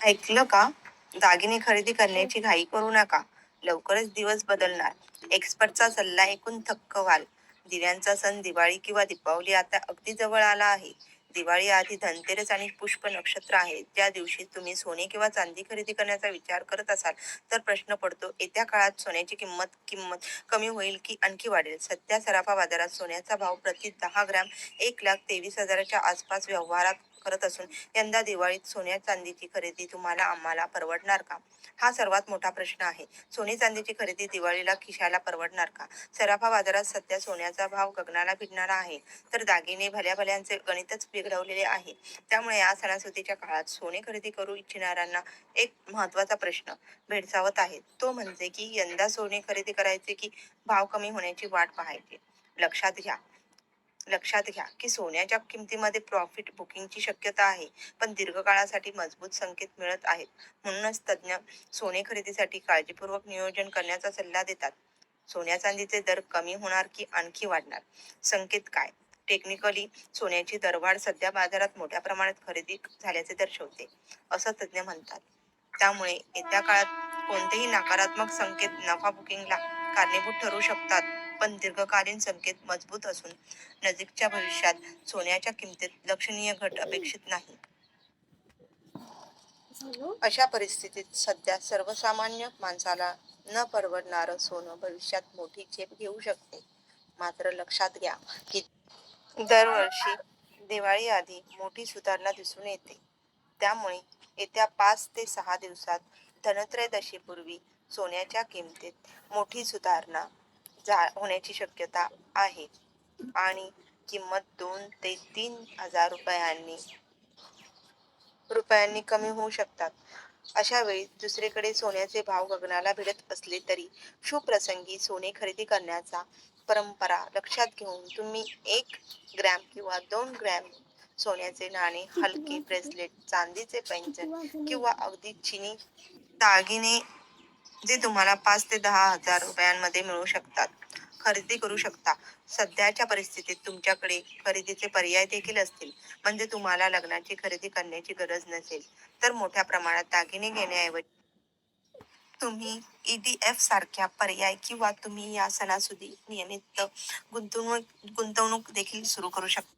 ऐकलं का? दागिने खरेदी करण्याची घाई करू नका. लवकरच दिवस बदलणार. एक्सपर्टचा सल्ला ऐकून थक्क व्हाल. दिव्यांचा सण दिवाळी किंवा दीपावली आता अगदी जवळ आला आहे. दिवाळी आधी धनतेरस आणि पुष्प नक्षत्र आहे. त्या दिवशी तुम्ही सोने किंवा चांदी खरेदी करण्याचा विचार करत असाल तर प्रश्न पडतो, येत्या काळात सोन्याची किंमत किंमत कमी होईल की आणखी वाढेल? सध्या सराफा बाजारात सोन्याचा भाव प्रति 10 ग्रॅम 1,23,000च्या आसपास व्यवहारात करत असून यंदा दिवाळीत सोन्या चांदीची खरेदी तुम्हाला आम्हाला परवडणार का? हा सर्वात मोठा प्रश्न आहे. सोने चांदीची खरेदी दिवाळीला खिशाला परवडणार का? सराफा बाजारात सध्या सोन्याचा भाव गगनाला भिडणारा आहे, तर दागिने भल्या भल्यांचे गणितच बिघडवलेले आहे. त्यामुळे या सणासुदीच्या काळात सोने खरेदी करू इच्छिणाऱ्यांना एक महत्वाचा प्रश्न भेडसावत आहे. तो म्हणजे की यंदा सोने खरेदी करायचे की भाव कमी होण्याची वाट पाहायची? लक्षात घ्या लक्षात घ्या की सोन्याच्या किमतीमध्ये प्रॉफिट बुकिंगची शक्यता आहे, पण दीर्घकाळासाठी मजबूत संकेत मिळत आहेत. म्हणूनच तज्ज्ञ सोने खरेदीसाठी काळजीपूर्वक नियोजन करण्याचा सल्ला देतात. सोन्या चांदीचे दर कमी होणार की आणखी वाढणार? संकेत काय? टेक्निकली सोन्याची दरवाढ सध्या बाजारात मोठ्या प्रमाणात खरेदी झाल्याचे दर्शवते, असं तज्ज्ञ म्हणतात. त्यामुळे येत्या काळात कोणतेही नकारात्मक संकेत नफा बुकिंगला कारणीभूत ठरू शकतात, पण दीर्घकालीन संकेत मजबूत असून नजीकच्या भविष्यात सोन्याच्या किमतीत लक्षणीय घट अपेक्षित नाही. अशा परिस्थितीत सध्या सर्वसामान्य माणसाला न परवडणारं सोनं भविष्यात मोठी झेप घेऊ शकते. मात्र लक्षात घ्या की दरवर्षी दिवाळी आधी मोठी सुधारणा दिसून येते. त्यामुळे येत्या 5 ते 6 दिवसात धनत्रयोदशीपूर्वी सोन्याच्या किमतीत मोठी सुधारणा होण्याची शक्यता आहे आणि किंमत 2 ते 3,000 रुपयांनी कमी होऊ शकतात. अशा वेळी दुसरीकडे सोन्याचे भाव गगनाला भिडत असले तरी शुभ प्रसंगी सोने खरेदी करण्याचा परंपरा लक्षात घेऊन तुम्ही 1 ग्रॅम किंवा 2 ग्रॅम सोन्याचे नाणे, हलके ब्रेसलेट, चांदीचे पैंजण किंवा अगदी चिनी दागिने जे तुम्हाला 5 ते 10,000 रुपयांमध्ये मिळू शकतात, खरेदी करू शकता. सध्याच्या परिस्थितीत तुमच्याकडे खरेदीचे पर्याय देखील असतील. म्हणजे तुम्हाला लग्नाची खरेदी करण्याची गरज नसेल, तर मोठ्या प्रमाणात दागिने घेण्याऐवजी तुम्ही ETF सारख्या पर्याय किंवा तुम्ही या सणासुदी नियमित गुंतवणूक देखील सुरू करू शकता.